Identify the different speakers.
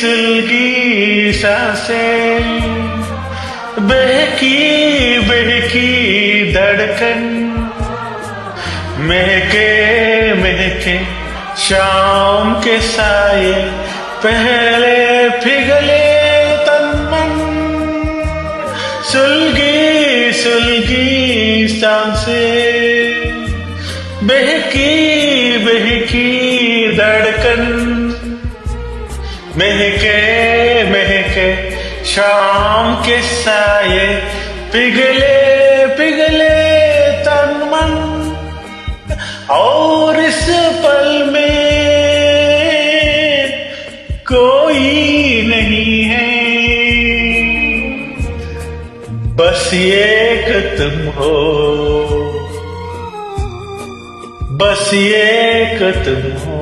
Speaker 1: सुलगी सांसें, बहकी बहकी धड़कन, महके महके शाम के साये, पहले पिघले तन मन, सुलगी सुलगी सांसें, बहकी बहकी धड़कन, महके महके शाम के साये, पिघले पिघले तन मन, और इस पल में कोई नहीं है, बस एक तुम हो, बस एक तुम हो।